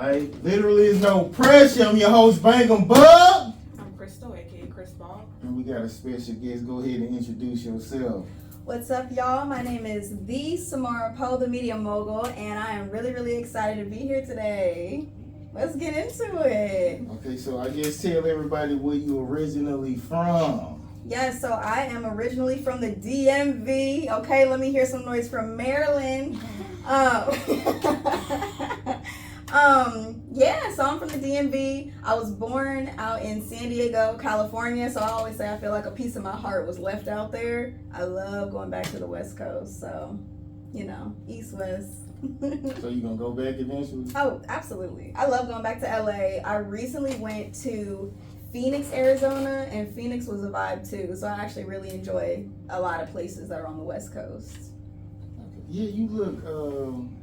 Alright, literally is no pressure. I'm your host, Bangembugg. I'm Krystal, aka Krystal Ball. And we got a special guest. Go ahead and introduce yourself. What's up, y'all? My name is the Samarah Poe, the media mogul, and I am really excited to be here today. Let's get into it. Okay, so I guess tell everybody where you originally from. Yes, so I am originally from the DMV. Okay, let me hear some noise from Maryland. Yeah, so I'm from the DMV. I was born out in San Diego, California, so I always say I feel like a piece of my heart was left out there. I love going back to the West Coast, so, you know, East, West. So you gonna go back eventually? Oh, absolutely. I love going back to LA. I recently went to Phoenix, Arizona, and Phoenix was a vibe too, so I actually really enjoy a lot of places that are on the West Coast. Okay. Yeah, you look,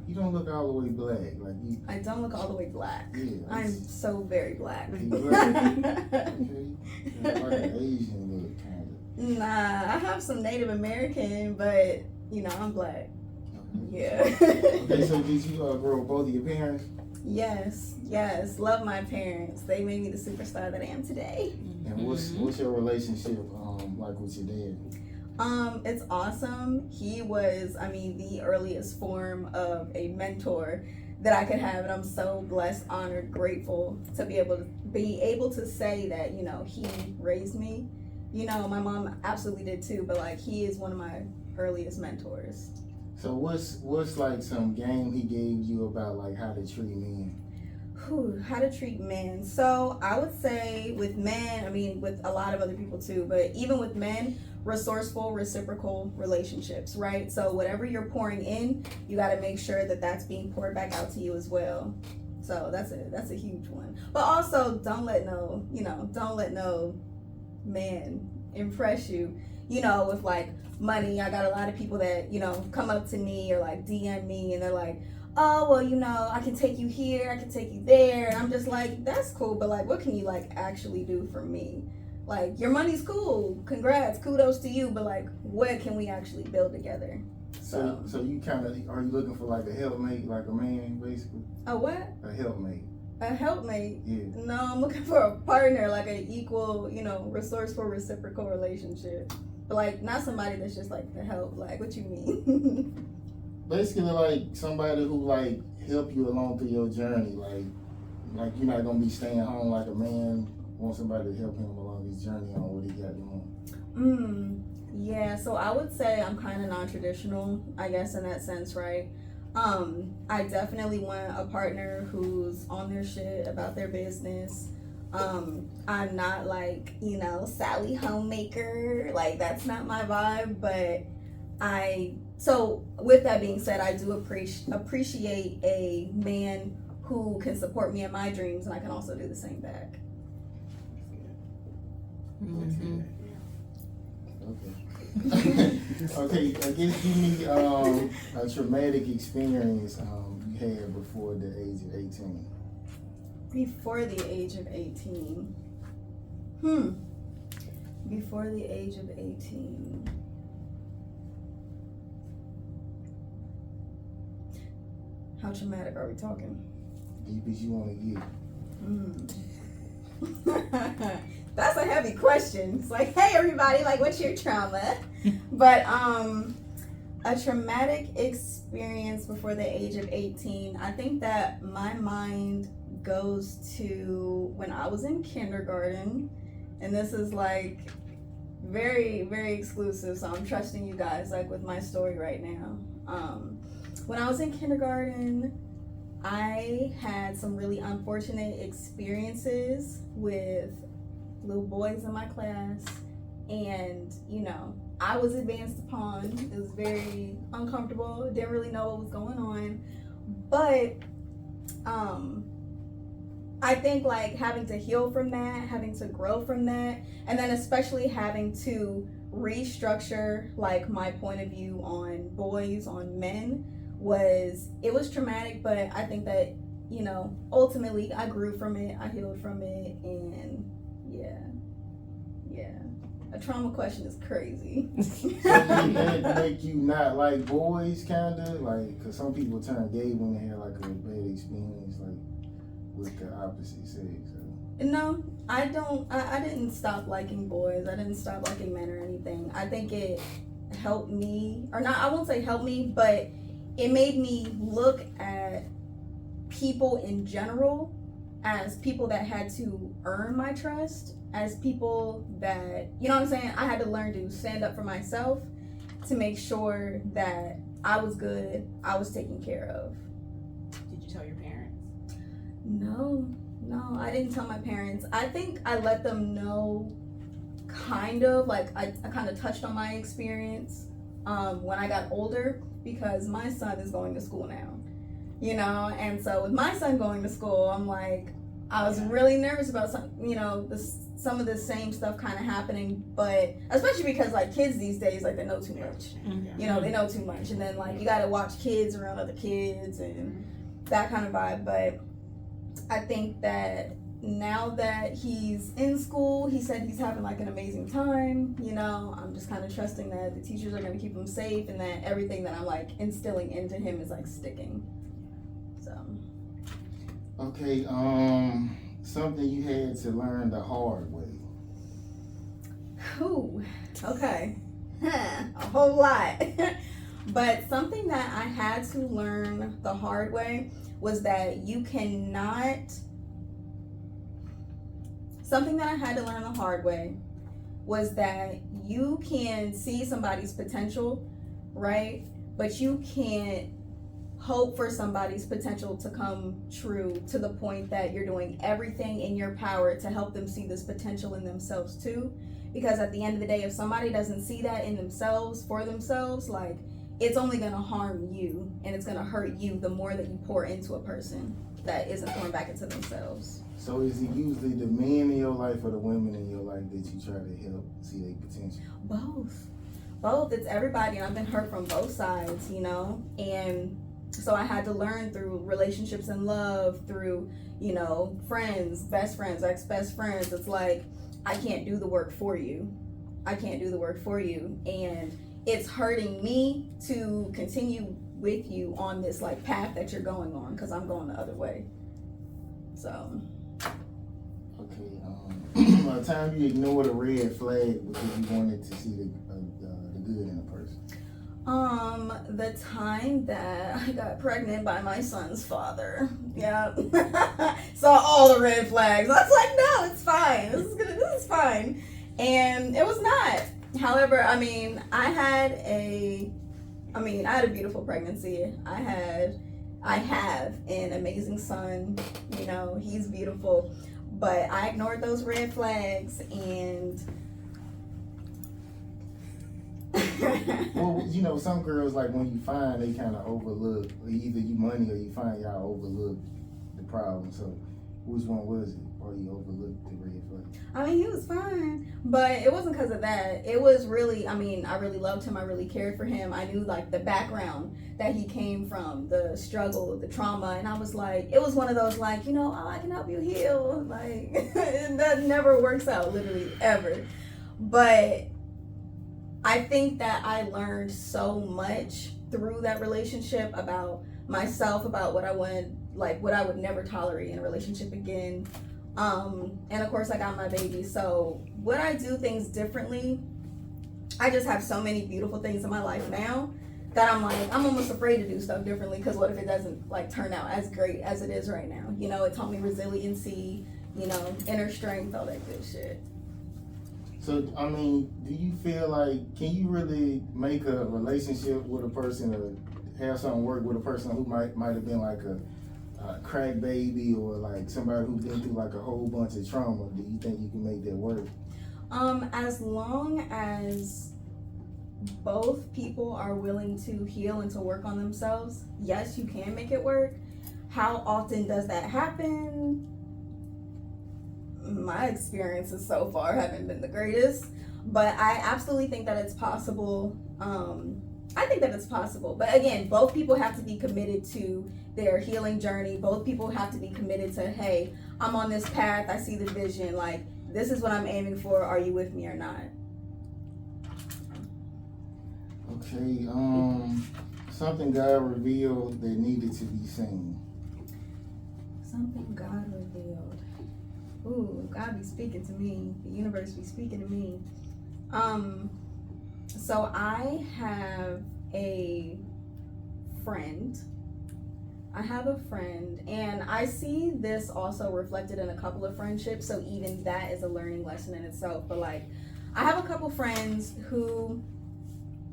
you don't look all the way black. Like you. I don't look all the way black. Yeah. I'm so very black. You black. Okay. Yeah, like an Asian look, kind of. Nah, I have some Native American, but, you know, I'm black. Yeah. Okay, so did you grow up both of your parents? Yes. Love my parents. They made me the superstar that I am today. And what's your relationship like with your dad? It's awesome. He was, the earliest form of a mentor that I could have, and I'm so blessed, honored, grateful to be able to say that, you know, he raised me. You know, my mom absolutely did too, but like he is one of my earliest mentors. So what's like some game he gave you about like how to treat men? How to treat men. So I would say with men, with a lot of other people too, but even with men, resourceful, reciprocal relationships, right? So whatever you're pouring in, you got to make sure that that's being poured back out to you as well. So that's a huge one. But also don't let no man impress you, you know, with like money. I got a lot of people that, you know, come up to me or like DM me and they're like, oh, well, you know, I can take you here, I can take you there. And I'm just like, that's cool, but like, what can you like actually do for me? Like, your money's cool, congrats, kudos to you, but like, what can we actually build together? So you kind of, are you looking for like a helpmate, like a man, basically? A what? A helpmate. A helpmate? Yeah. No, I'm looking for a partner, like an equal, you know, resourceful, reciprocal relationship. But like, not somebody that's just like to help. Like, what you mean? Basically, like somebody who like help you along through your journey. Like you're not gonna be staying home like a man wants somebody to help him along his journey on what he got doing. Yeah. So I would say I'm kind of non-traditional, I guess, in that sense, right? I definitely want a partner who's on their shit about their business. I'm not like, you know, Sally homemaker. Like, that's not my vibe, but so with that being said, I do appreciate a man who can support me in my dreams, and I can also do the same back. Mm-hmm. Okay. Okay, I guess give me a traumatic experience you had before the age of 18. Before the age of 18. Before the age of 18. How traumatic are we talking? Deep as you want to get. That's a heavy question. It's like, hey everybody, like what's your trauma? But a traumatic experience before the age of 18, I think that my mind goes to when I was in kindergarten, and this is like very exclusive, so I'm trusting you guys like with my story right now. When I was in kindergarten, I had some really unfortunate experiences with little boys in my class, and you know, I was advanced upon. It was very uncomfortable, didn't really know what was going on, but I think like having to heal from that, having to grow from that, and then especially having to restructure like my point of view on boys, on men, was traumatic, but I think that, you know, ultimately I grew from it, I healed from it, and yeah. A trauma question is crazy. So did that make you not like boys, kind of? Like, because some people turn gay when they have like a bad experience, like with the opposite sex? No, I don't. I didn't stop liking boys. I didn't stop liking men or anything. I think it helped me, or not. I won't say helped me, but it made me look at people in general as people that had to earn my trust, as people that, you know what I'm saying? I had to learn to stand up for myself to make sure that I was good, I was taken care of. Did you tell your parents? No, I didn't tell my parents. I think I let them know, kind of, like I kind of touched on my experience when I got older, because my son is going to school now. You know, and so with my son going to school, I'm like, I was really nervous about some of the same stuff kind of happening, but especially because like kids these days, like they know too much. You know, they know too much, and then like you got to watch kids around other kids and that kind of vibe. But I think that now that he's in school, he said he's having like an amazing time. You know, I'm just kind of trusting that the teachers are going to keep him safe, and that everything that I'm like instilling into him is like sticking. Okay, something you had to learn the hard way. Ooh, okay. A whole lot. But something that I had to learn the hard way was that you cannot. Something that I had to learn the hard way was that you can see somebody's potential, right? But you can't hope for somebody's potential to come true to the point that you're doing everything in your power to help them see this potential in themselves too. Because at the end of the day, if somebody doesn't see that in themselves, for themselves, like, it's only going to harm you, and it's going to hurt you the more that you pour into a person that isn't pouring back into themselves. So is it usually the men in your life or the women in your life that you try to help see their potential? Both. It's everybody, and I've been hurt from both sides, you know. And so I had to learn through relationships and love, through, you know, friends, best friends, ex-best friends. It's like, I can't do the work for you. And it's hurting me to continue with you on this like path that you're going on, because I'm going the other way. So. Okay. By the time you ignored a red flag because you wanted to see the good in a person. The time that I got pregnant by my son's father. Yeah. Saw all the red flags. I was like, no, it's fine. This is fine. And it was not. However, I had a beautiful pregnancy. I have an amazing son. You know, he's beautiful. But I ignored those red flags, and well, you know, some girls, like, when you find, they kind of overlook, either you money or you find y'all overlook the problem. So which one was it? Or you overlooked the red flag? He was fine, but it wasn't because of that. It was really, I really loved him. I really cared for him. I knew like the background that he came from, the struggle, the trauma, and I was like, it was one of those like, you know, I can help you heal. Like, that never works out, literally ever. But I think that I learned so much through that relationship about myself, about what I would never tolerate in a relationship again. And of course I got my baby. So would I do things differently? I just have so many beautiful things in my life now that I'm like, I'm almost afraid to do stuff differently, because what if it doesn't like turn out as great as it is right now? You know, it taught me resiliency, you know, inner strength, all that good shit. So, do you feel like, can you really make a relationship with a person or have something work with a person who might have been like a crack baby, or like somebody who's been through like a whole bunch of trauma? Do you think you can make that work? As long as both people are willing to heal and to work on themselves, yes, you can make it work. How often does that happen? My experiences so far haven't been the greatest, but I absolutely think that it's possible. I think that it's possible, but again, both people have to be committed to their healing journey. Both people have to be committed to, hey, I'm on this path, I see the vision, like, this is what I'm aiming for, are you with me or not? Okay, something God revealed that needed to be seen. Something God revealed. Ooh, God be speaking to me. The universe be speaking to me. So I have a friend. And I see this also reflected in a couple of friendships. So even that is a learning lesson in itself. But like, I have a couple friends who,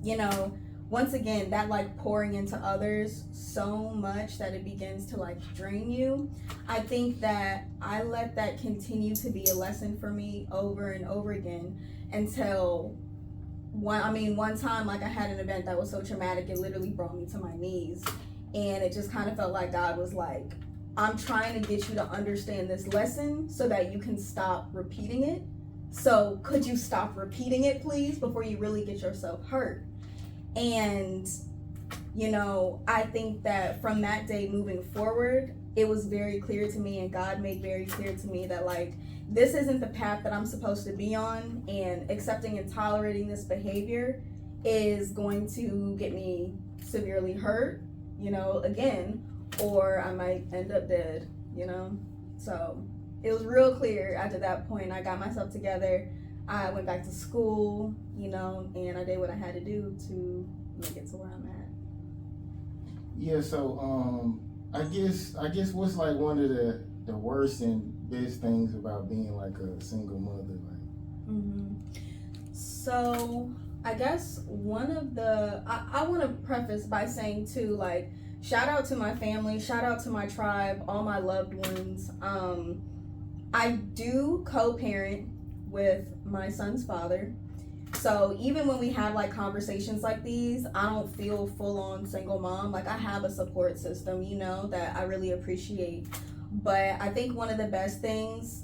you know, once again, that like pouring into others so much that it begins to like drain you. I think that I let that continue to be a lesson for me over and over again until one time, like I had an event that was so traumatic, it literally brought me to my knees. And it just kind of felt like God was like, I'm trying to get you to understand this lesson so that you can stop repeating it. So could you stop repeating it, please, before you really get yourself hurt? And, you know, I think that from that day moving forward, it was very clear to me, and God made very clear to me that like, this isn't the path that I'm supposed to be on, and accepting and tolerating this behavior is going to get me severely hurt, you know, again, or I might end up dead, you know. So it was real clear after that point. I got myself together, I went back to school, you know, and I did what I had to do to make it to where I'm at. Yeah, so I guess what's like one of the worst and best things about being like a single mother, like? So I guess one of the I want to preface by saying too, like, shout out to my family, shout out to my tribe, all my loved ones. I do co-parent with my son's father. So even when we have like conversations like these, I don't feel full on single mom. Like, I have a support system, you know, that I really appreciate. But I think one of the best things,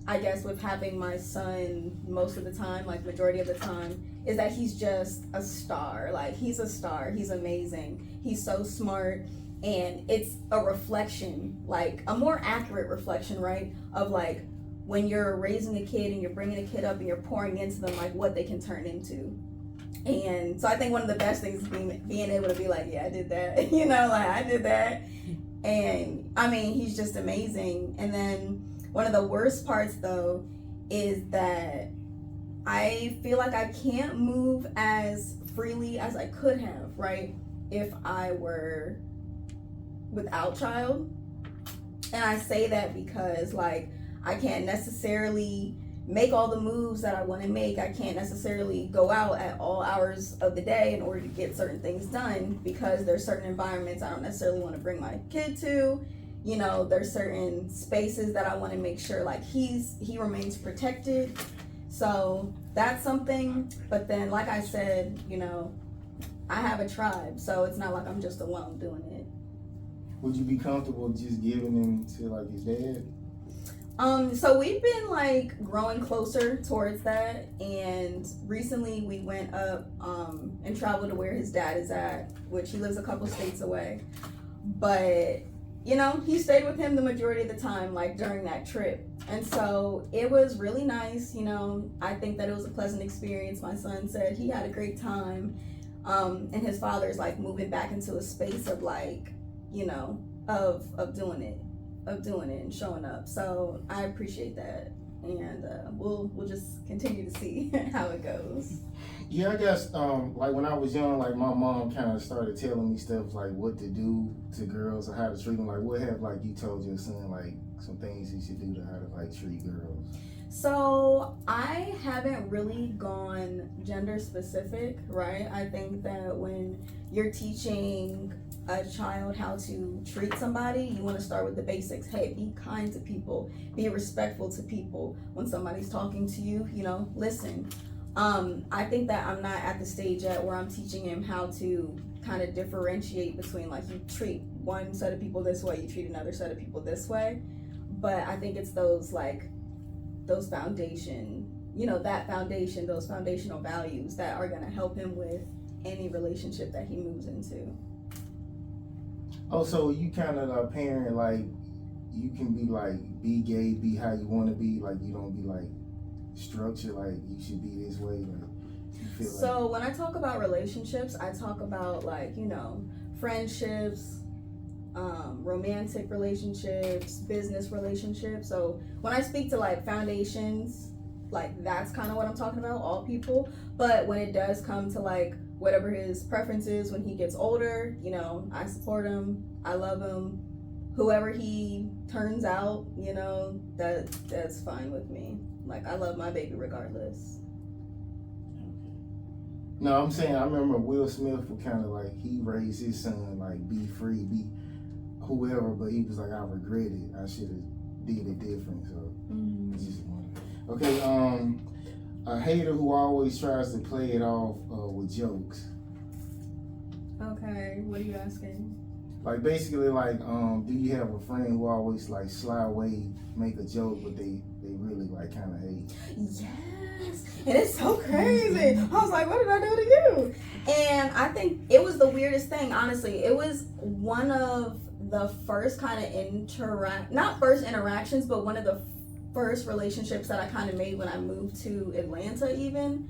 I guess, with having my son most of the time, like majority of the time, is that he's just a star. Like, he's a star. He's amazing. He's so smart. And it's a reflection, like a more accurate reflection, right? Of like, when you're raising a kid and you're bringing a kid up and you're pouring into them, like what they can turn into. And so I think one of the best things is being able to be like, yeah, I did that. You know, like, I did that. And I mean, he's just amazing. And then one of the worst parts though is that I feel like I can't move as freely as I could have, right, if I were without child. And I say that because like, I can't necessarily make all the moves that I want to make. I can't necessarily go out at all hours of the day in order to get certain things done, because there's certain environments I don't necessarily want to bring my kid to. You know, there's certain spaces that I want to make sure like he remains protected. So that's something. But then, like I said, you know, I have a tribe, so it's not like I'm just alone doing it. Would you be comfortable just giving him to like his dad? So we've been like growing closer towards that, and recently we went up and traveled to where his dad is at, which he lives a couple states away. But you know, he stayed with him the majority of the time, like during that trip. And so it was really nice, you know. I think that it was a pleasant experience. My son said he had a great time. And his father's like moving back into a space of like, you know, of doing it and showing up. So I appreciate that, and we'll just continue to see how it goes. Yeah, I guess like when I was young, like my mom kind of started telling me stuff like what to do to girls or how to treat them. Like, what have like you told your son like some things he should do to how to like treat girls? So I haven't really gone gender specific, right? I think that when you're teaching a child how to treat somebody, you want to start with the basics. Hey, be kind to people, be respectful to people. When somebody's talking to you, you know, listen. I think that I'm not at the stage yet where I'm teaching him how to kind of differentiate between like, you treat one set of people this way, you treat another set of people this way. But I think it's those foundation, you know, those foundational values that are going to help him with any relationship that he moves into. Oh, so you kind of a parent, like you can be like, be gay, be how you want to be, like you don't be like structured, like you should be this way, like you feel like. So when I talk about relationships, I talk about like, you know, friendships, romantic relationships, business relationships. So when I speak to like foundations, like that's kind of what I'm talking about, all people. But when it does come to like whatever his preference is when he gets older, you know, I support him, I love him. Whoever he turns out, you know, that's fine with me. Like, I love my baby regardless. No, I'm saying I remember Will Smith was kind of like, he raised his son like be free, be whoever, but he was like, I regret it. I should have did it different. So it's just one. Okay, a hater who always tries to play it off with jokes. Okay, what are you asking? Like basically, like, do you have a friend who always like sly away, make a joke, but they really like kind of hate? Yes, and it's so crazy. I was like, what did I do to you? And I think it was the weirdest thing, honestly. It was one of the first kind of not first interactions, but one of the first relationships that I kind of made when I moved to Atlanta even.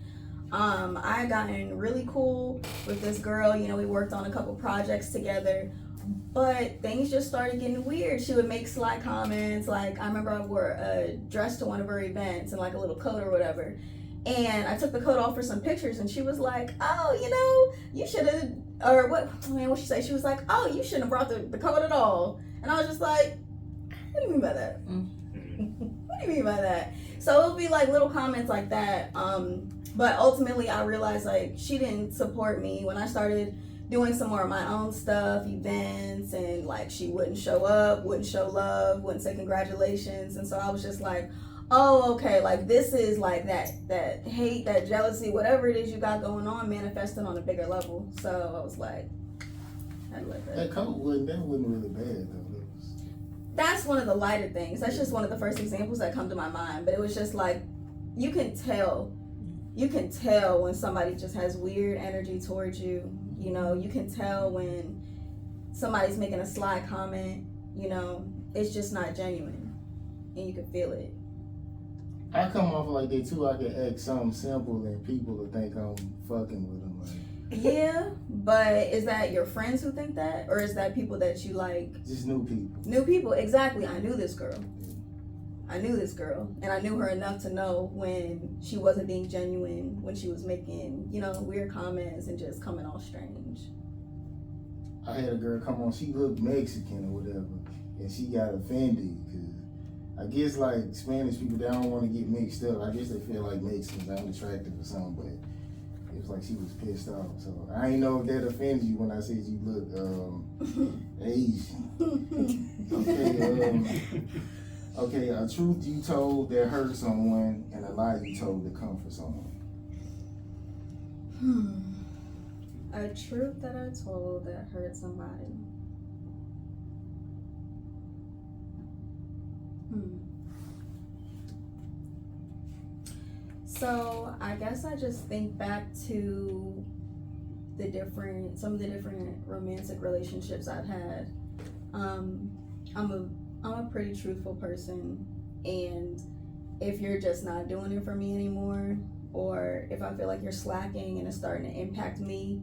I had gotten really cool with this girl, you know, we worked on a couple projects together, but things just started getting weird. She would make sly comments, like I remember I wore a dress to one of her events and like a little coat or whatever, and I took the coat off for some pictures and she was like, oh, you know, you should have, or what she say? She was like, oh, you shouldn't have brought the coat at all. And I was just like, what do you mean by that? What do you mean by that? So it would be like little comments like that. But ultimately I realized like she didn't support me when I started doing some more of my own stuff, events, and like she wouldn't show up, wouldn't show love, wouldn't say congratulations. And so I was just like, oh, okay, like this is like that hate, that jealousy, whatever it is you got going on, manifesting on a bigger level. So I was like, I like that. That coat wasn't really bad though. That's one of the lighter things. That's just one of the first examples that come to my mind. But it was just like, you can tell when somebody just has weird energy towards you. You know, you can tell when somebody's making a sly comment, you know, it's just not genuine. And you can feel it. I come off like that too. I can act something simple and people will think I'm fucking with them. Like. Yeah, but is that your friends who think that? Or is that people that you like? Just new people. New people, exactly. I knew this girl. And I knew her enough to know when she wasn't being genuine, when she was making, you know, weird comments and just coming all strange. I had a girl come on, she looked Mexican or whatever, and she got offended because I guess like Spanish people, they don't want to get mixed up. I guess they feel like Mexicans aren't attractive or something, but it was like she was pissed off. So I ain't know if that offends you when I said you look Asian. Okay, a truth you told that hurt someone and a lie you told that comfort someone. A truth that I told that hurt somebody. So I guess I just think back to some of the different romantic relationships I've had. I'm a pretty truthful person, and if you're just not doing it for me anymore, or if I feel like you're slacking and it's starting to impact me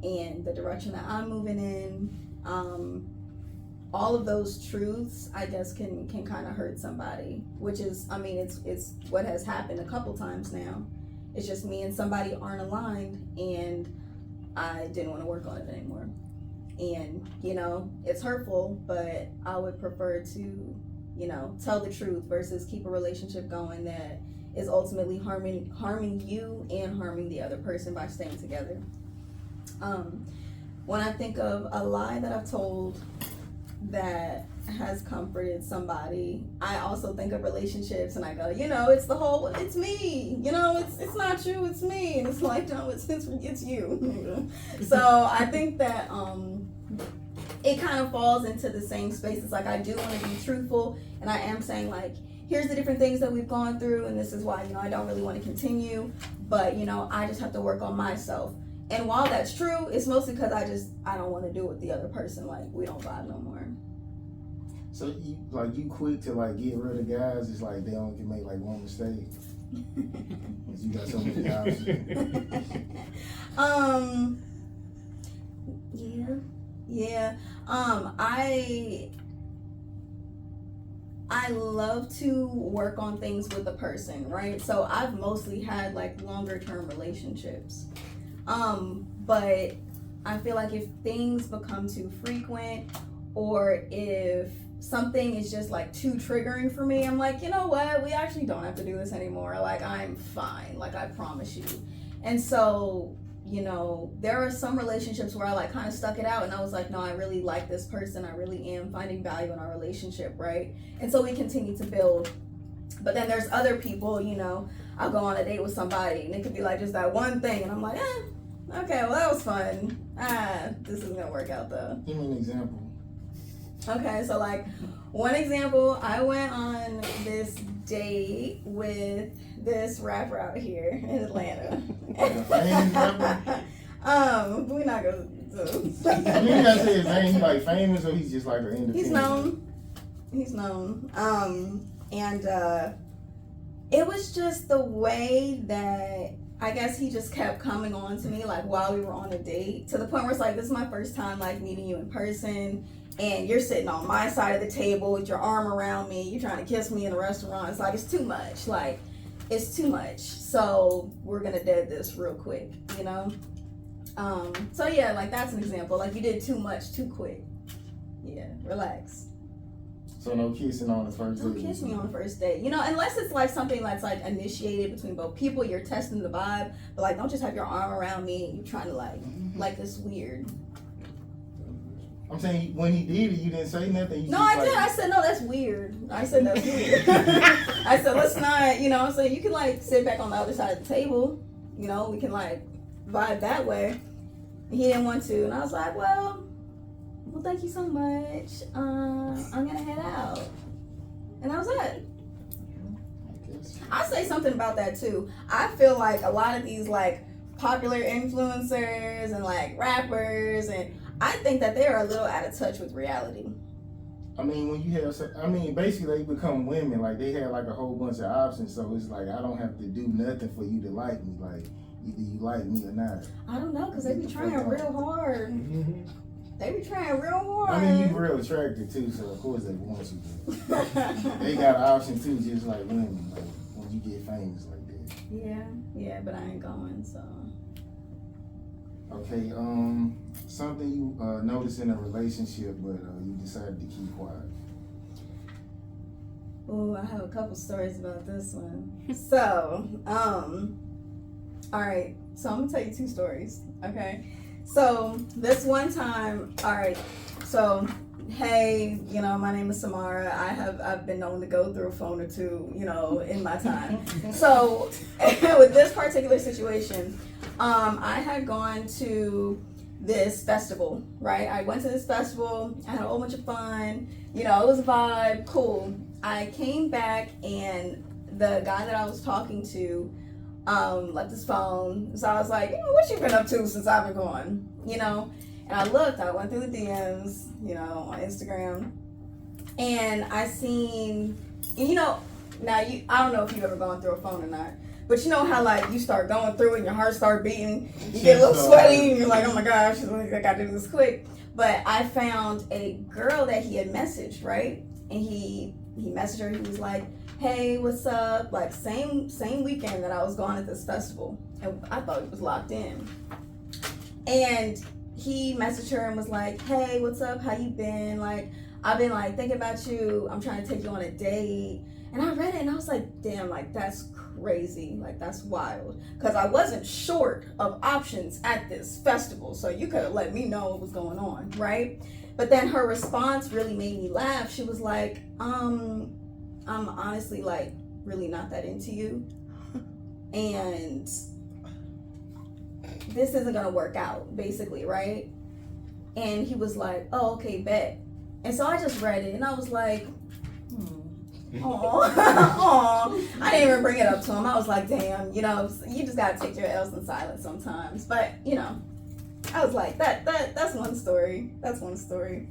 and the direction that I'm moving in, all of those truths, I guess, can kind of hurt somebody, which is, I mean, it's what has happened a couple times now. It's just me and somebody aren't aligned, and I didn't want to work on it anymore. And, you know, it's hurtful, but I would prefer to, you know, tell the truth versus keep a relationship going that is ultimately harming you and harming the other person by staying together. When I think of a lie that I've told that has comforted somebody, I also think of relationships and I go, you know, it's me, you know, it's not you, it's me. And it's like, no, it's you. So I think that it kind of falls into the same space. It's like, I do want to be truthful, and I am saying like, here's the different things that we've gone through, and this is why, you know, I don't really want to continue, but, you know, I just have to work on myself. And while that's true, it's mostly because I don't want to do it with the other person. Like, we don't vibe no more. So you quick to like get rid of guys? It's like they only can make like one mistake. Cause you got so many options. Yeah. Yeah. I love to work on things with a person, right? So I've mostly had like longer term relationships. But I feel like if things become too frequent, or if something is just like too triggering for me, I'm like, you know what? We actually don't have to do this anymore. Like, I'm fine. Like, I promise you. And so, you know, there are some relationships where I like kind of stuck it out and I was like, no, I really like this person. I really am finding value in our relationship, right? And so we continue to build. But then there's other people, you know, I'll go on a date with somebody and it could be like just that one thing and I'm like, okay, well, that was fun. This isn't gonna work out though. Give me an example. Okay, so like one example, I went on this date with this rapper out here in Atlanta. We're not gonna do. You gotta say his name. He like famous or he's just like an independent? He's known. And it was just the way that I guess he just kept coming on to me like while we were on a date, to the point where it's like, this is my first time like meeting you in person, and you're sitting on my side of the table with your arm around me, you're trying to kiss me in a restaurant. It's like, it's too much. Like, it's too much. So we're gonna dead this real quick, you know? So yeah, like that's an example. Like, you did too much too quick. Yeah, relax. So no kissing on the first date? Don't kiss me on the first date. You know, unless it's like something that's like initiated between both people, you're testing the vibe. But like, don't just have your arm around me and you're trying to like this weird. I'm saying, when he did it, you didn't say nothing? No, I did. I said, no, that's weird. I said, that's weird. I said, let's not, you know what I'm saying? You can like sit back on the other side of the table. You know, we can like vibe that way. He didn't want to. And I was like, well, thank you so much. I'm gonna head out. And that was it. I say something about that too. I feel like a lot of these like popular influencers and like rappers, and I think that they are a little out of touch with reality. I mean, when you have, basically they become women. Like, they have like a whole bunch of options. So it's like, I don't have to do nothing for you to like me. Like, either you like me or not. I don't know, because they be trying real hard. Mm-hmm. They be trying real hard. I mean, you real attractive too, so of course they want you. They got an option too, just like women. Like, when you get famous like that. Yeah, but I ain't going, so. Okay, something you noticed in a relationship, but you decided to keep quiet. Oh, I have a couple stories about this one. So, all right. So I'm gonna tell you two stories. Okay. So this one time, all right. So, hey, you know, my name is Samarah. I've been known to go through a phone or two, you know, in my time. So with this particular situation, I had gone to this festival, right? I went to this festival. I had a whole bunch of fun. You know, it was a vibe, cool. I came back and the guy that I was talking to left his phone. So I was like, you know, what you been up to since I've been gone? You know? And I went through the DMs, you know, on Instagram. And I seen, you know, now I don't know if you've ever gone through a phone or not, but you know how like you start going through it and your heart start beating, you get a little sweaty and you're like, oh my gosh, I gotta do this quick. But I found a girl that he had messaged, right? And he messaged her, he was like, hey, what's up? Like same weekend that I was gone at this festival. And I thought he was locked in. And he messaged her and was like, hey, what's up? How you been? Like, I've been like thinking about you. I'm trying to take you on a date. And I read it and I was like, damn, like that's crazy. Like that's wild. Because I wasn't short of options at this festival. So you could have let me know what was going on, right? But then her response really made me laugh. She was like, I'm honestly like really not that into you. And this isn't gonna work out, basically, right? And he was like, oh, okay, bet. And so I just read it and I was like, aw. I didn't even bring it up to him. I was like, damn, you know, you just gotta take your L's in silence sometimes. But, you know, I was like, that's one story. That's one story.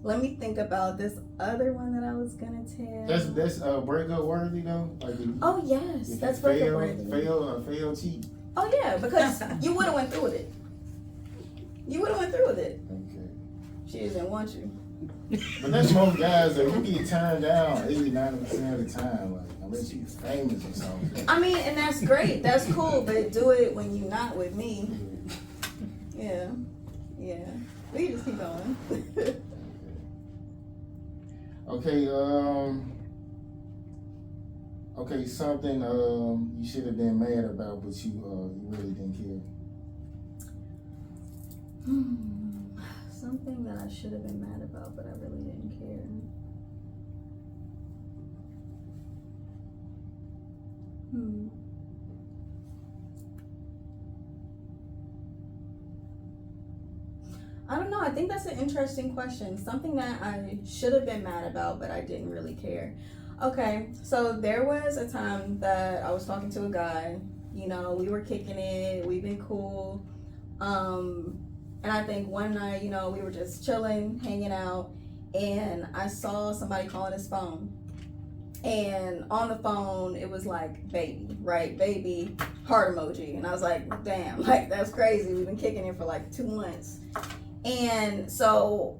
Let me think about this other one that I was gonna tell. That's breakup worthy though? Like oh yes, that's breakup worthy. Fail cheat. Oh yeah, because you would have went through with it. you would have went through with it. Okay. She just didn't want you. But that's most guys that you get turned down 80-90% of the time, like unless you famous or something. I mean, and that's great. That's cool, but do it when you're not with me. Yeah. Yeah. We just keep going. Okay, okay, something you should have been mad about, but you really didn't care. Something that I should have been mad about, but I really didn't care. I don't know. I think that's an interesting question. Something that I should have been mad about, but I didn't really care. Okay, so there was a time that I was talking to a guy. You know, we were kicking it. We've been cool. And I think one night, you know, we were just chilling, hanging out, and I saw somebody calling his phone. And on the phone, it was like, baby, right? Baby, heart emoji. And I was like, damn, like, that's crazy. We've been kicking it for like 2 months. And so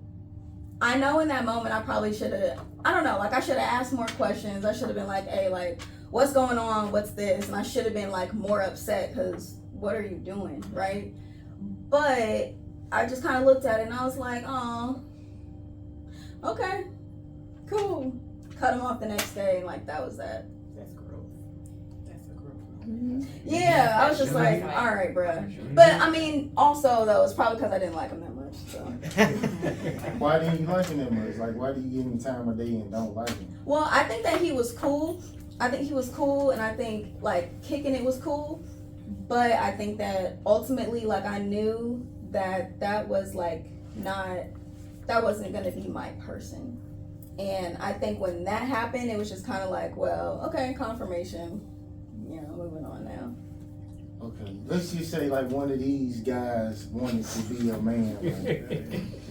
I know in that moment, I probably should have, I don't know, like, I should have asked more questions. I should have been like, hey, like, what's going on? What's this? And I should have been like more upset because what are you doing, right? But I just kind of looked at it and I was like, oh, okay, cool. Cut him off the next day, and like that was that. That's growth. That's a growth. Yeah, I was just like, all right, bruh. But I mean, also though, it's probably because I didn't like him that much. So. Why didn't you like him that much? Like, why do you give him time of day and don't like him? Well, I think that he was cool. I think he was cool, and I think like kicking it was cool. But I think that ultimately, like, I knew that that was like that wasn't gonna be my person. And I think when that happened, it was just kind of like, well, okay, confirmation. You know, moving on now. Okay, let's just say like one of these guys wanted to be a man. Like,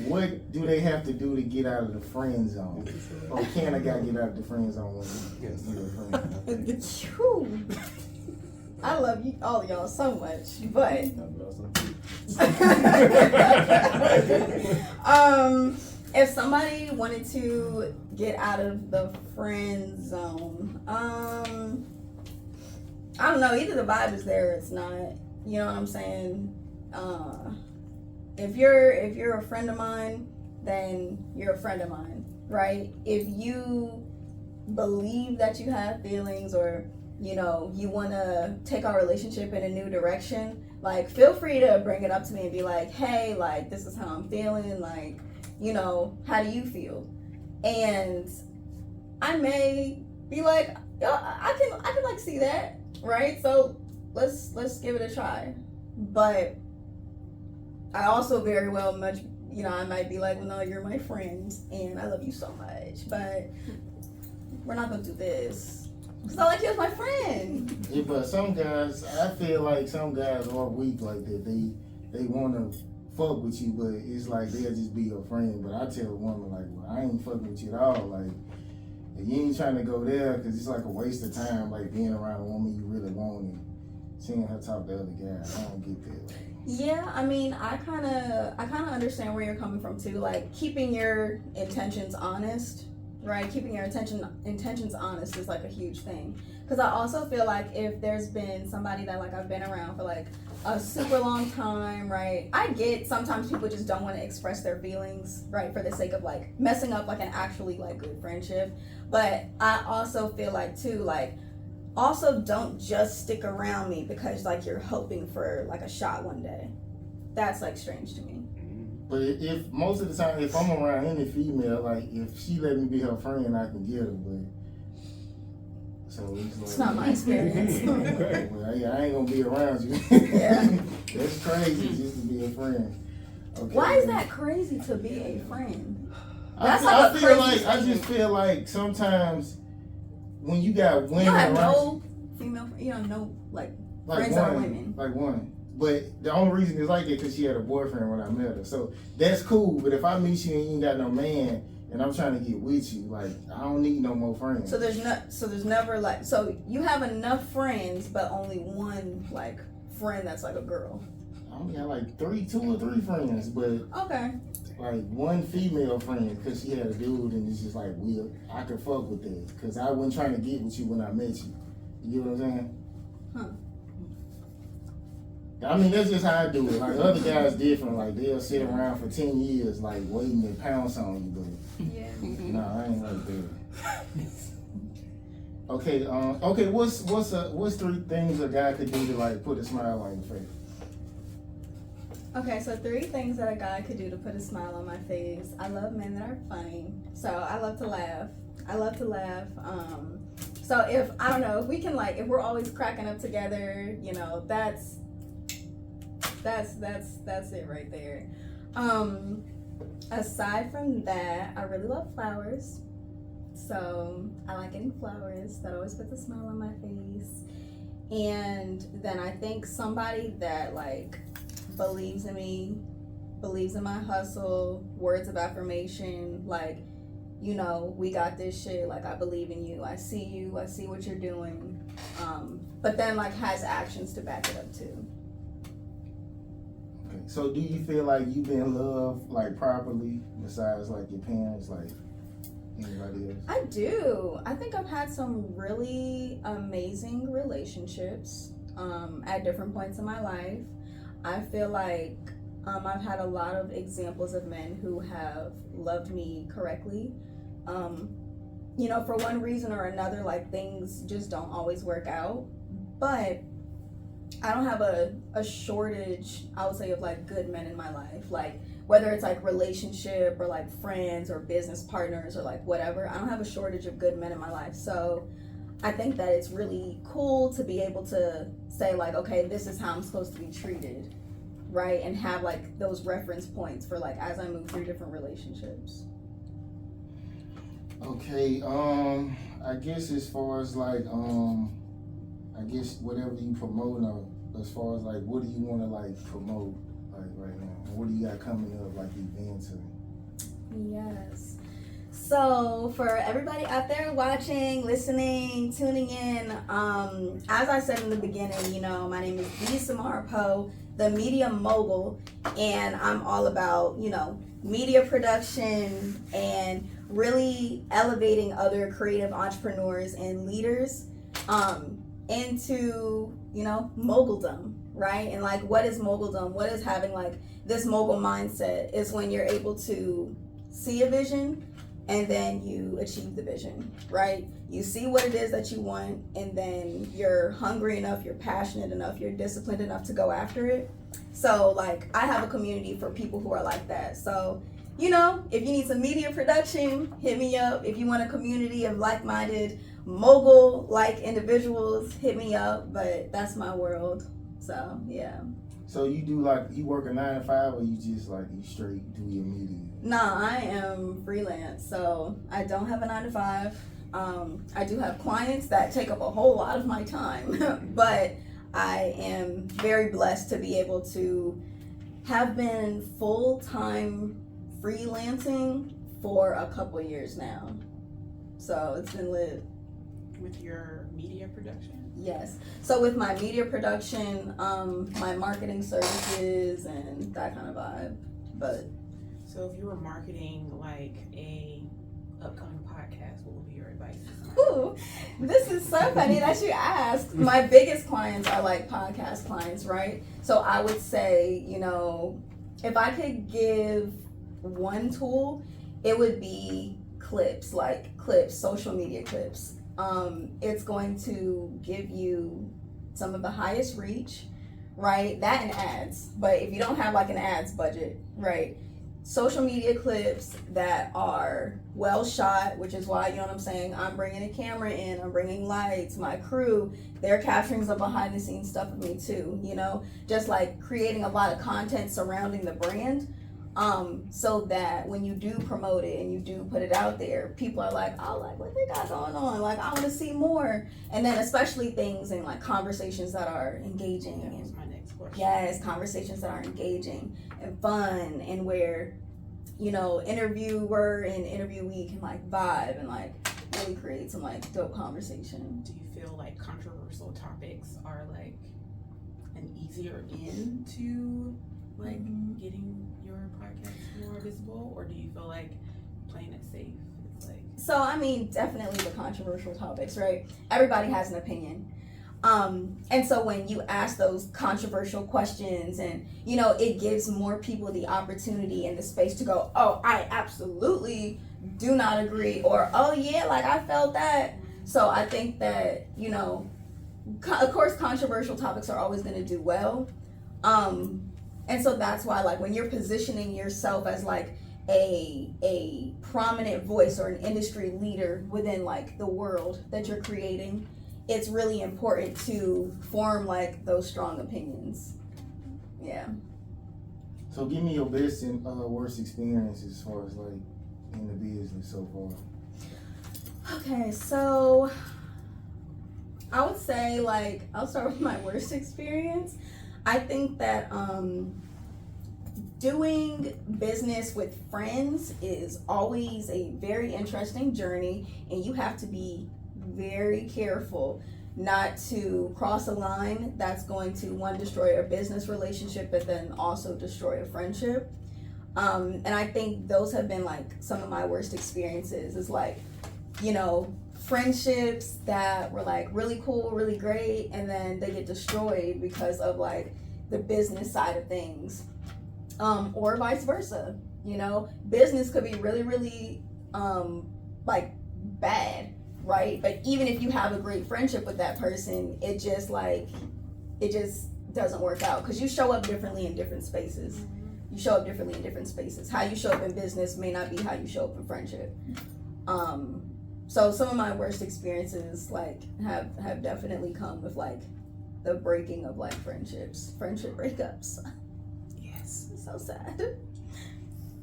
what do they have to do to get out of the friend zone? Or can a guy get out of the friend zone when you're a friend? Phew. I love you, all of y'all so much, but if somebody wanted to get out of the friend zone, I don't know, either the vibe is there or it's not. You know what I'm saying? If you're a friend of mine, then you're a friend of mine, right? If you believe that you have feelings, or you know, you want to take our relationship in a new direction, like, feel free to bring it up to me and be like, hey, like, this is how I'm feeling, like, you know, how do you feel? And I may be like, yo, I can like see that, right? So let's give it a try. But I also very well much, you know, I might be like, well, no, you're my friend and I love you so much, but we're not gonna do this. Cause I like you as my friend. Yeah, but some guys, I feel like some guys are weak like that. They want to fuck with you, but it's like they'll just be your friend. But I tell a woman like, well, I ain't fucking with you at all. Like, if you ain't trying to go there, cause it's like a waste of time, like being around a woman you really want and seeing her talk to other guys. I don't get that. Like, yeah, I mean, I kind of understand where you're coming from too. Like, keeping your intentions honest. Right, keeping your intentions honest is like a huge thing. Because I also feel like if there's been somebody that like I've been around for like a super long time, right? I get sometimes people just don't want to express their feelings, right, for the sake of like messing up like an actually like good friendship. But I also feel like too, like, also don't just stick around me because like you're hoping for like a shot one day. That's like strange to me. but if most of the time, if I'm around any female, like if she let me be her friend, I can get her. But so it's not my experience. Well, yeah, I ain't gonna be around you. Yeah, that's crazy just to be a friend. Okay. Why is that crazy to be a friend? I just feel like sometimes when you got women You have around, no female, you don't know like friends are women. Like one. But the only reason it's like that because she had a boyfriend when I met her. So that's cool. But if I meet you and you ain't got no man and I'm trying to get with you, like, I don't need no more friends. So there's never like, so you have enough friends, but only one like friend that's like a girl. only got like two or three friends, but Okay. like one female friend, because she had a dude, and it's just like weird. I could fuck with that, because I wasn't trying to get with you when I met you. You get what I'm saying? Huh. I mean, that's just how I do it. Like, other guys different. Like, they'll sit around for 10 years, like, waiting to pounce on you, but Yeah. nah, I ain't like that. Okay, what's three things a guy could do to, like, put a smile on your face? Okay, so 3 things that a guy could do to put a smile on my face. I love men that are funny. So I love to laugh. So if, I don't know, if we can, like, if we're always cracking up together, you know, that's it right there. Aside from that, I really love flowers. So I like getting flowers. That always puts a smile on my face. And then I think somebody that, like, believes in me, believes in my hustle, words of affirmation, like, you know, we got this shit, like, I believe in you, I see what you're doing, but then, like, has actions to back it up too. Okay, so do you feel like you've been loved, like, properly, besides, like, your parents, like, anybody else? I do. I think I've had some really amazing relationships at different points in my life. I feel like I've had a lot of examples of men who have loved me correctly. You know, for one reason or another, like, things just don't always work out. But I don't have a shortage, I would say, of, like, good men in my life. Like, whether it's, like, relationship or, like, friends or business partners or, like, whatever. I don't have a shortage of good men in my life. So I think that it's really cool to be able to say, like, okay, this is how I'm supposed to be treated, right? And have, like, those reference points for, like, as I move through different relationships. Okay, I guess as far as, like, I guess whatever you promote now, as far as, like, what do you want to, like, promote, like, right now? What do you got coming up, like, events and... Yes. So for everybody out there watching, listening, tuning in, as I said in the beginning, you know, my name is Samarah Poe, the media mogul, and I'm all about, you know, media production and really elevating other creative entrepreneurs and leaders into, you know, moguldom, right? And, like, what is moguldom? What is having, like, this mogul mindset? Is when you're able to see a vision and then you achieve the vision, right? You see what it is that you want, and then you're hungry enough, you're passionate enough, you're disciplined enough to go after it. So, like, I have a community for people who are like that. So, you know, if you need some media production, hit me up. If you want a community of like-minded mogul-like individuals, hit me up. But that's my world. So, yeah. So you do, like, you work a 9 to 5, or you just, like, you straight do your media? Nah, I am freelance, so I don't have a 9 to 5. I do have clients that take up a whole lot of my time, but I am very blessed to be able to have been full-time freelancing for a couple years now. So it's been lit. With your media production? Yes. So with my media production, my marketing services and that kind of vibe. But so if you were marketing, like, a upcoming podcast, what would be your advice? ooh, this is so funny that you asked. My biggest clients are, like, podcast clients, right? So I would say, you know, if I could give one tool, it would be clips, social media clips. It's going to give you some of the highest reach, right? That and ads. But if you don't have, like, an ads budget, right? Social media clips that are well shot, which is why, you know what I'm saying, I'm bringing a camera in, I'm bringing lights, my crew, they're capturing some behind the scenes stuff of me too, you know, just, like, creating a lot of content surrounding the brand, so that when you do promote it and you do put it out there, people are like, oh, like, what they got going on? Like, I want to see more. And then especially things and, like, conversations that are engaging. That was my next question. Yes, conversations that are engaging and fun, and where, you know, interviewer and interviewee can, like, vibe and, like, really create some, like, dope conversation. Do you feel like controversial topics are, like, an easier in to like getting your podcast more visible, or do you feel like playing it safe is like? So I mean, definitely the controversial topics, right? Everybody has an opinion. And so when you ask those controversial questions, and you know, it gives more people the opportunity and the space to go, oh, I absolutely do not agree, or oh yeah, like I felt that. So I think that, you know, of course controversial topics are always going to do well. And so that's why, like, when you're positioning yourself as like a prominent voice or an industry leader within like the world that you're creating, it's really important to form like those strong opinions. Yeah. So give me your best and worst experience as far as like in the business so far. Okay, so I would say, like, I'll start with my worst experience. I think that doing business with friends is always a very interesting journey, and you have to be very careful not to cross a line that's going to, one, destroy a business relationship, but then also destroy a friendship. And I think those have been like some of my worst experiences, is like, you know, friendships that were like really cool, really great, and then they get destroyed because of like the business side of things. Or vice versa. You know, business could be really, really like bad, right? But even if you have a great friendship with that person, it just doesn't work out, because you show up differently in different spaces. You show up differently in different spaces. How you show up in business may not be how you show up in friendship. So some of my worst experiences like have definitely come with like the breaking of like friendship breakups. Yes. So sad.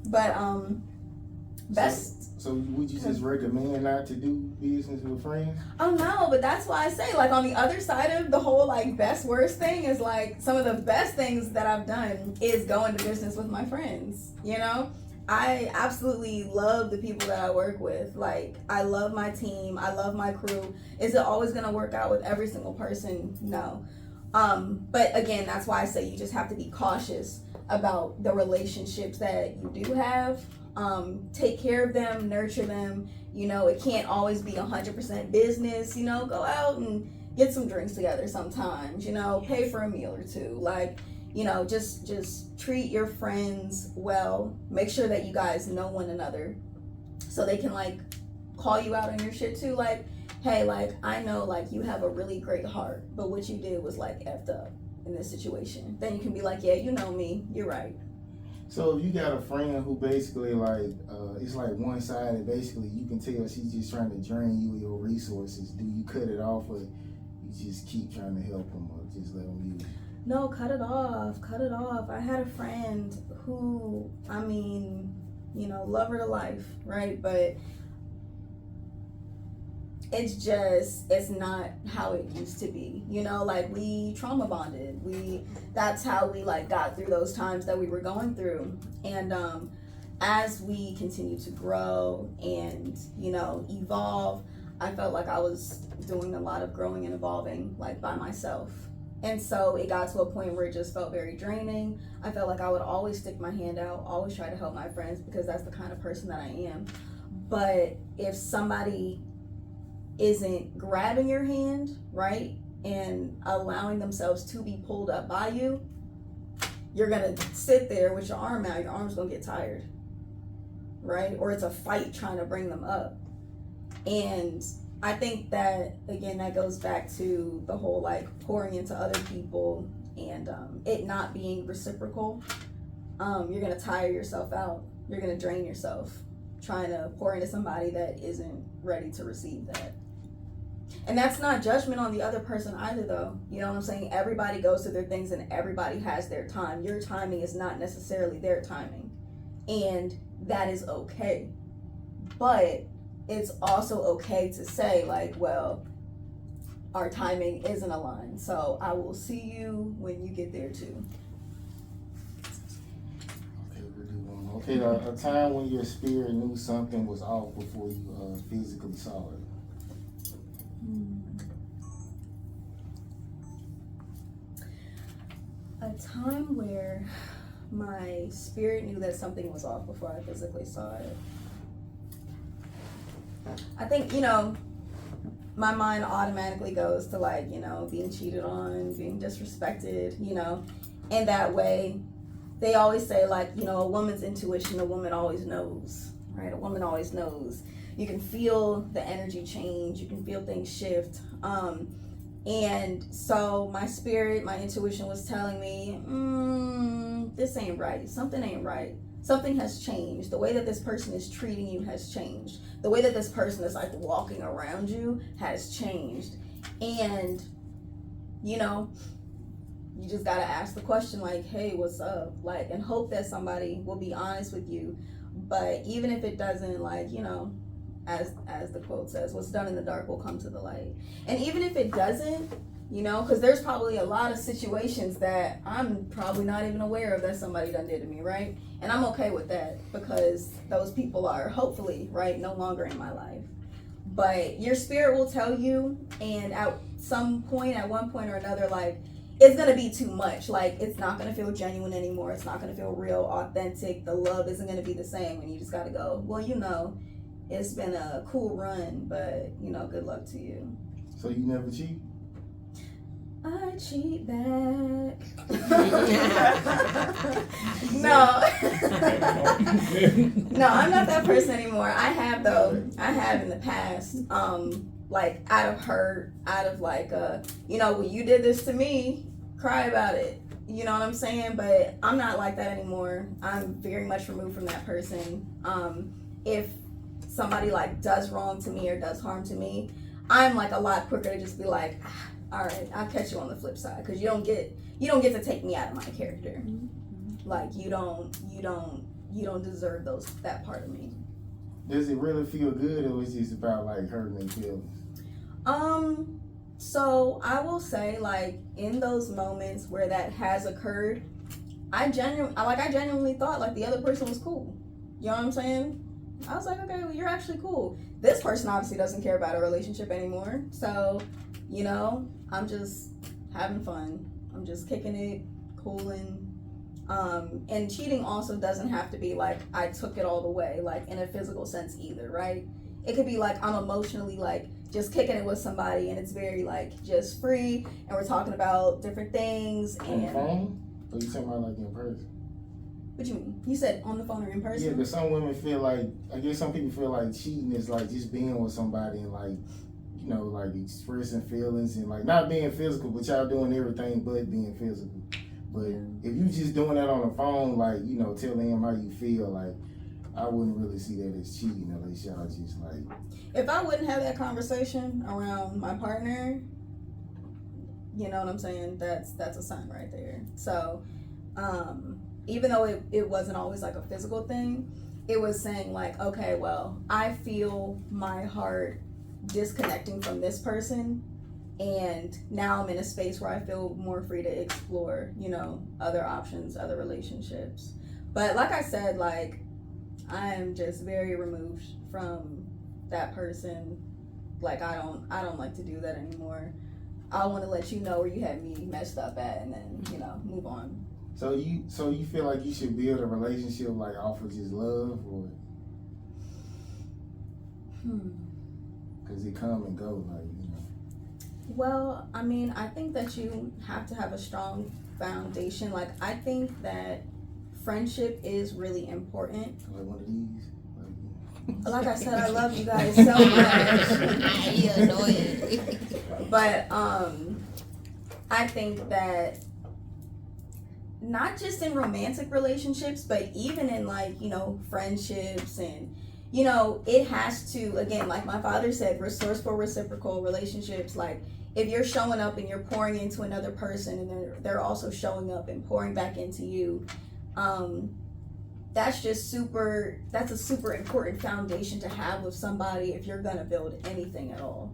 But best. So would you just recommend not to do business with friends? Oh no, but that's why I say, like, on the other side of the whole like best worst thing is like some of the best things that I've done is go into business with my friends. You know, I absolutely love the people that I work with. Like, I love my team, I love my crew. Is it always gonna work out with every single person? No. But again, that's why I say you just have to be cautious about the relationships that you do have. Take care of them, nurture them. You know, it can't always be 100% business. You know, go out and get some drinks together sometimes. You know, pay for a meal or two. Like, you know, just treat your friends well. Make sure that you guys know one another, so they can like call you out on your shit too. Like, hey, like, I know like you have a really great heart, but what you did was like effed up in this situation. Then you can be like, yeah, you know me, you're right. So if you got a friend who basically like, it's like one-sided, basically you can tell she's just trying to drain you of your resources, do you cut it off, or you just keep trying to help them, or just let them use it? No, cut it off. I had a friend who, I mean, you know, love her to life, right? But it's not how it used to be. You know, like, we trauma bonded. That's how we like got through those times that we were going through. And as we continue to grow and, you know, evolve, I felt like I was doing a lot of growing and evolving like by myself. And so it got to a point where it just felt very draining. I felt like I would always stick my hand out, always try to help my friends, because that's the kind of person that I am. But if somebody isn't grabbing your hand, right, and allowing themselves to be pulled up by you, you're gonna sit there with your arm out. Your arm's gonna get tired, right? Or it's a fight trying to bring them up. And I think that, again, that goes back to the whole like pouring into other people and it not being reciprocal. You're gonna tire yourself out. You're gonna drain yourself trying to pour into somebody that isn't ready to receive that. And that's not judgment on the other person either, though. You know what I'm saying? Everybody goes through their things and everybody has their time. Your timing is not necessarily their timing. And that is okay. But it's also okay to say, like, well, our timing isn't aligned, so I will see you when you get there too. Okay, we'll do one more. Okay, a time when your spirit knew something was off before you physically saw it. A time where my spirit knew that something was off before I physically saw it. I think, my mind automatically goes to like, being cheated on, being disrespected, in that way. They always say like, a woman's intuition, a woman always knows, right? A woman always knows. You can feel the energy change, you can feel things shift. And so my spirit, my intuition was telling me, this ain't right. Something ain't right. Something has changed. The way that this person is treating you has changed. The way that this person is like walking around you has changed. And, you just gotta ask the question like, hey, what's up? Like, and hope that somebody will be honest with you. But even if it doesn't, like, as the quote says, what's done in the dark will come to the light. And even if it doesn't, because there's probably a lot of situations that I'm probably not even aware of that somebody done did to me, right? And I'm okay with that because those people are hopefully, right, no longer in my life. But your spirit will tell you, and at some point, at one point or another, like, it's gonna be too much. Like, it's not gonna feel genuine anymore. It's not gonna feel real, authentic. The love isn't gonna be the same, and you just gotta go, well, it's been a cool run, but, good luck to you. So you never cheat? I cheat back. No. No, I'm not that person anymore. I have, though. I have in the past. Like, out of hurt, out of like, when you did this to me, cry about it. You know what I'm saying? But I'm not like that anymore. I'm very much removed from that person. If somebody like does wrong to me or does harm to me, I'm like a lot quicker to just be like, all right, I'll catch you on the flip side, because you don't get to take me out of my character. Mm-hmm. Like you don't deserve that part of me. Does it really feel good, or is it just about like hurting their feelings? So I will say, like, in those moments where that has occurred, I genuinely thought like the other person was cool. You know what I'm saying? I was like, okay, well, you're actually cool. This person obviously doesn't care about a relationship anymore. So, I'm just having fun. I'm just kicking it, cooling. And cheating also doesn't have to be like I took it all the way, like in a physical sense either, right? It could be like I'm emotionally like just kicking it with somebody, and it's very like just free, and we're talking about different things. On the phone? Or you talking about like in person? What you mean? You said on the phone or in person? Yeah, but some women feel like, I guess some people feel like cheating is like just being with somebody and like, like expressing feelings and like not being physical, but y'all doing everything but being physical. But if you just doing that on the phone, like, telling him how you feel, like, I wouldn't really see that as cheating unless y'all just like. If I wouldn't have that conversation around my partner, you know what I'm saying? That's a sign right there. So, even though it wasn't always like a physical thing, it was saying like, okay, well, I feel my heart disconnecting from this person, and now I'm in a space where I feel more free to explore, other options, other relationships. But like I said, like, I am just very removed from that person. Like, I don't like to do that anymore. I want to let you know where you had me messed up at, and then, move on. So you feel like you should build a relationship like off of just love, or? Cause it come and go, like, Well, I mean, I think that you have to have a strong foundation. Like, I think that friendship is really important. Like one of these. Like I said, I love you guys so much. You're annoying. But I think that not just in romantic relationships, but even in like, friendships and, it has to, again, like my father said, resourceful, reciprocal relationships. Like, if you're showing up and you're pouring into another person and they're also showing up and pouring back into you, that's a super important foundation to have with somebody if you're gonna build anything at all.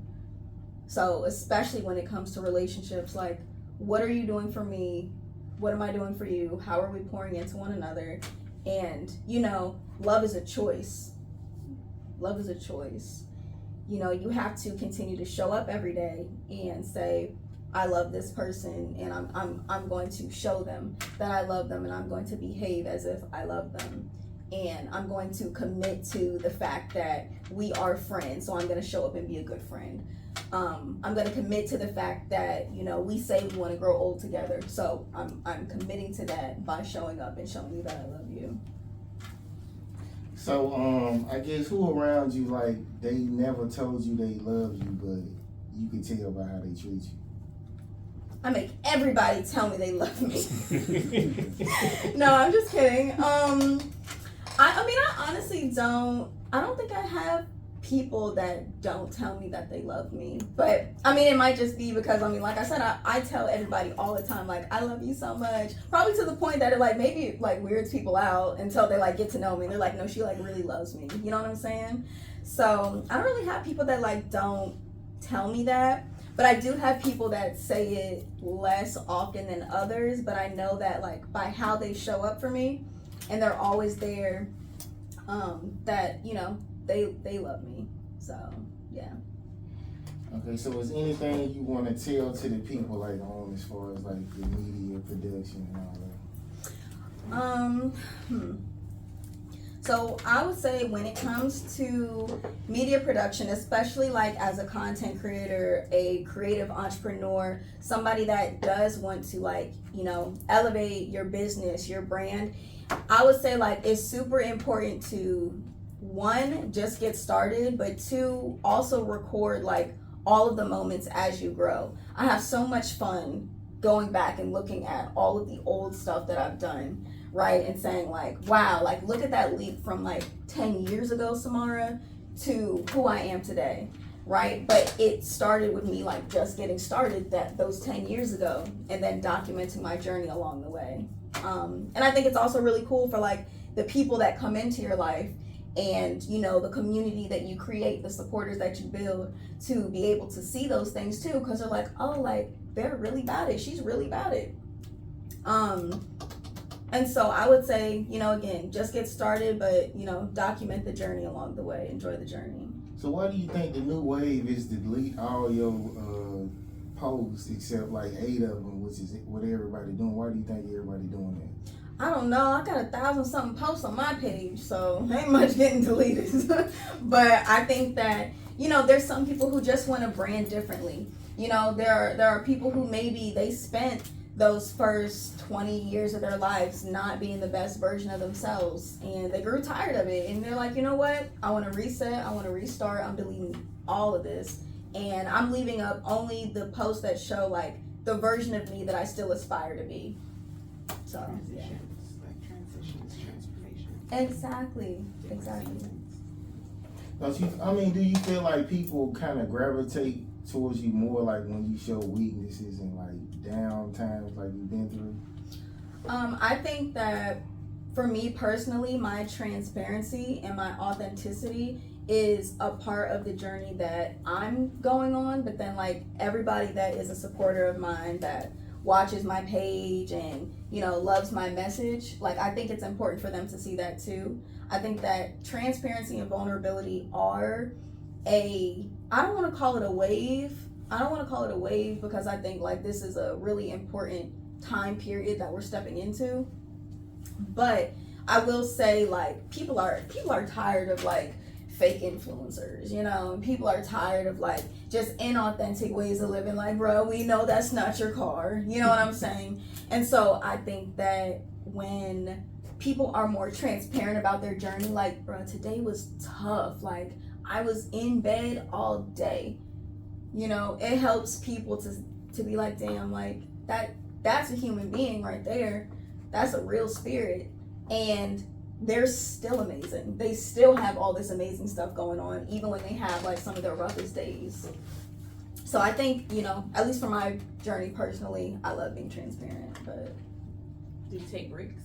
So especially when it comes to relationships, like, what are you doing for me? What am I doing for you? How are we pouring into one another? And, love is a choice. Love is a choice. You have to continue to show up every day and say, I love this person, and I'm going to show them that I love them, and I'm going to behave as if I love them, and I'm going to commit to the fact that we are friends, so I'm going to show up and be a good friend. I'm going to commit to the fact that, you know, we say we want to grow old together, so I'm committing to that by showing up and showing you that I love you. So, I guess who around you, like, they never told you they love you, but you can tell by how they treat you? I make everybody tell me they love me. No, I'm just kidding. I mean, I honestly I don't think I have people that don't tell me that they love me. But, I mean, it might just be because, I mean, like I said, I tell everybody all the time, like, I love you so much. Probably to the point that it, like, maybe, like, weirds people out until they, like, get to know me. They're like, no, she, like, really loves me. You know what I'm saying? So, I don't really have people that, like, don't tell me that. But I do have people that say it less often than others, but I know that, like, by how they show up for me, and they're always there, that, you know, they love me. So, yeah. Okay, so is anything you want to tell to the people, like, on as far as, like, the media production and all that? So I would say when it comes to media production, especially like as a content creator, a creative entrepreneur, somebody that does want to, like, you know, elevate your business, your brand, I would say, like, it's super important to, one, just get started, but two, also record, like, all of the moments as you grow. I have so much fun going back and looking at all of the old stuff that I've done, right? And saying, like, wow, like, look at that leap from, like, 10 years ago, Samarah, to who I am today, right? But it started with me, like, just getting started those 10 years ago, and then documenting my journey along the way. And I think it's also really cool for, like, the people that come into your life and, you know, the community that you create, the supporters that you build, to be able to see those things too, because they're like, oh, like, they're really about it. She's really about it. And so I would say, you know, again, just get started, but, you know, document the journey along the way. Enjoy the journey. So why do you think the new wave is to delete all your posts except like 8 of them, which is what everybody doing? Why do you think everybody doing that? I don't know. I got 1,000-something posts on my page, so ain't much getting deleted. But I think that, you know, there's some people who just want to brand differently. You know, there are people who maybe they spent those first 20 years of their lives not being the best version of themselves, and they grew tired of it, and they're like, you know what, I want to reset, I want to restart, I'm deleting all of this, and I'm leaving up only the posts that show, like, the version of me that I still aspire to be. So Transitions, like transitions, transformation. Exactly. Do you feel like people kind of gravitate towards you more, like, when you show weaknesses and, like, down times like you've been through? I think that for me personally, my transparency and my authenticity is a part of the journey that I'm going on, but then, like, everybody that is a supporter of mine that watches my page and, you know, loves my message, like, I think it's important for them to see that too. I think that transparency and vulnerability are I don't want to call it a wave. Because I think, like, this is a really important time period that we're stepping into. But I will say, like, people are tired of, like, fake influencers, you know, and people are tired of, like, just inauthentic ways of living. Like, bro, we know that's not your car, you know what I'm saying? And so I think that when people are more transparent about their journey, like, bro, today was tough, like, I was in bed all day, you know, it helps people to be like, damn, like, that's a human being right there, that's a real spirit, and they're still amazing. They still have all this amazing stuff going on, even when they have, like, some of their roughest days. So I think, you know, at least for my journey personally, I love being transparent. But do you take breaks?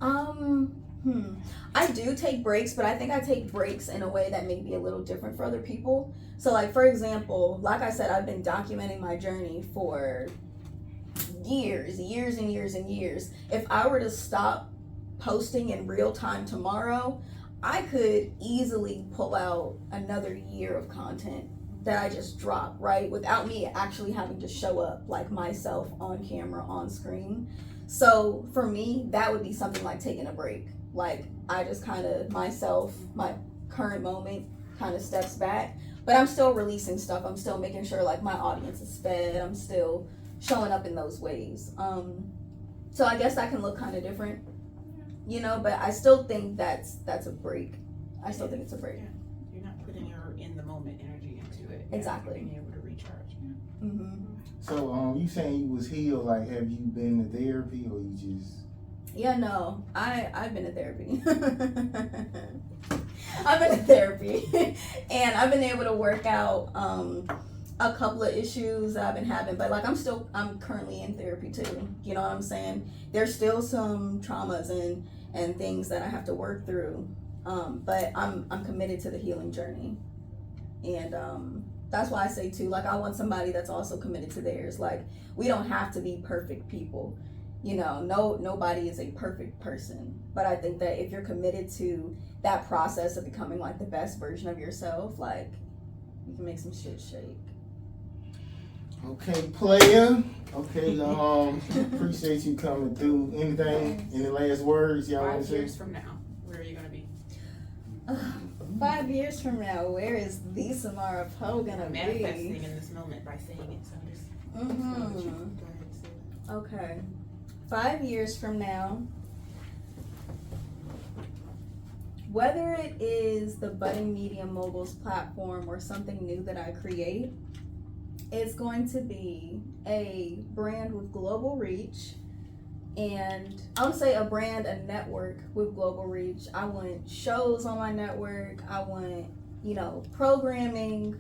I do take breaks, but I think I take breaks in a way that may be a little different for other people. So, like, for example, like I said, I've been documenting my journey for years and years. If I were to stop posting in real time tomorrow, I could easily pull out another year of content that I just drop, right? Without me actually having to show up like myself on camera, on screen. So for me, that would be something like taking a break. Like I just kind of myself, my current moment kind of steps back, but I'm still releasing stuff. I'm still making sure like my audience is fed. I'm still showing up in those ways. So I guess that can look kind of different, you know, but I still think that's a break. I still think it's a break. Yeah. You're not putting your in the moment energy into it. Exactly. Being able to recharge. Mm-hmm. So you saying you was healed? Like, have you been to therapy or you just? Yeah, no, I've been to therapy. I've been to therapy, and I've been able to work out a couple of issues that I've been having. But like I'm currently in therapy too. You know what I'm saying? There's still some traumas and things that I have to work through. But I'm committed to the healing journey, and that's why I say too, like I want somebody that's also committed to theirs. Like we don't have to be perfect people, you know. Nobody is a perfect person, but I think that if you're committed to that process of becoming like the best version of yourself, like you can make some shit shake. Okay, player. Okay, appreciate you coming through. Anything? Any last words y'all want to 5 say? years from now, where are you gonna be? 5 years from now, where is the Samarah Poe gonna Manifesting be? in this moment by saying it. So I'm just Mm-hmm. go ahead and say that. Okay. 5 years from now, whether it is the Budding Media Moguls platform or something new that I create, it's going to be a brand with global reach. And I would say a network with global reach. I want shows on my network. I want, you know, programming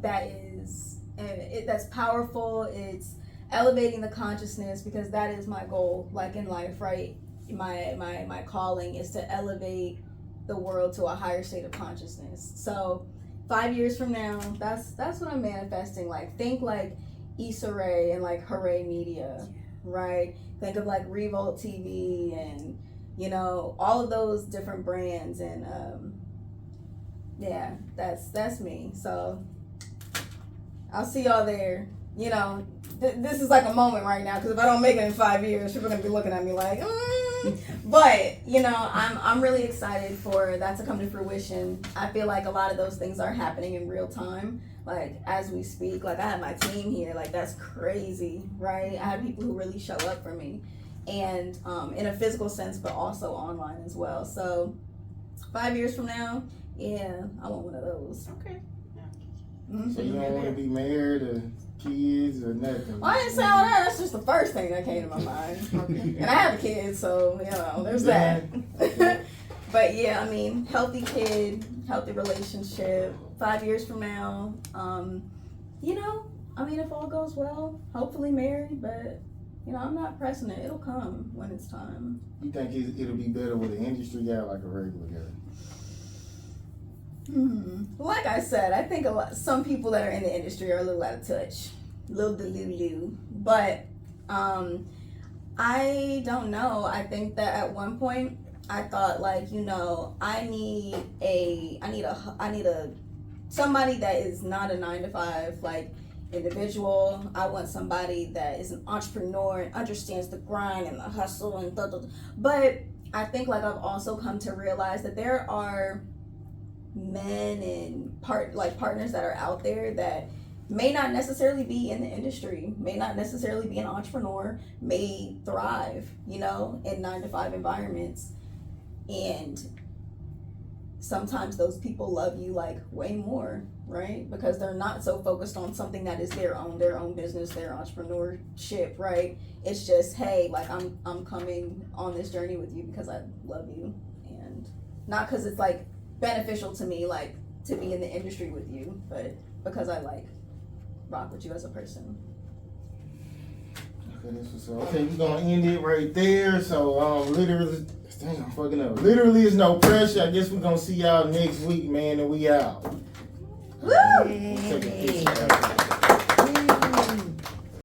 that's powerful. It's elevating the consciousness, because that is my goal, like in life, right? My calling is to elevate the world to a higher state of consciousness. So 5 years from now, that's what I'm manifesting. Like think like Issa Rae and like Hooray Media, right? Think of like Revolt TV and, you know, all of those different brands. And yeah, that's me. So I'll see y'all there. You know, this is like a moment right now, because if I don't make it in 5 years, people are gonna be looking at me like, But you know, I'm really excited for that to come to fruition. I feel like a lot of those things are happening in real time, like as we speak. Like I have my team here, like that's crazy, right? I have people who really show up for me, and in a physical sense, but also online as well. So 5 years from now, yeah, I want one of those. Okay. Mm-hmm. So you don't want to be married or kids or nothing? Well, I didn't say all that. That's just the first thing that came to my mind. And I have a kid, so, you know, there's that. But yeah, I mean, healthy kid, healthy relationship. 5 years from now, you know, I mean, if all goes well, hopefully married, but, you know, I'm not pressing it. It'll come when it's time. You think it'll be better with an industry guy like a regular guy? Like I said, I think some people that are in the industry are a little out of touch, a little delulu. But I don't know. I think that at one point I thought, like, you know, I need a somebody that is not a 9-to-5 like individual. I want somebody that is an entrepreneur and understands the grind and the hustle and But I think like I've also come to realize that there are men and partners that are out there that may not necessarily be in the industry, may not necessarily be an entrepreneur, may thrive, you know, in 9-to-5 environments. And sometimes those people love you like way more, right? Because they're not so focused on something that is their own business, their entrepreneurship, right? It's just, hey, like I'm coming on this journey with you because I love you, and not because it's like beneficial to me, like to be in the industry with you, but because I like rock with you as a person. Okay, this was okay. We're gonna end it right there. So literally, dang, I'm fucking up. Literally is no pressure. I guess we're gonna see y'all next week, man, and we out. Woo! Take a picture.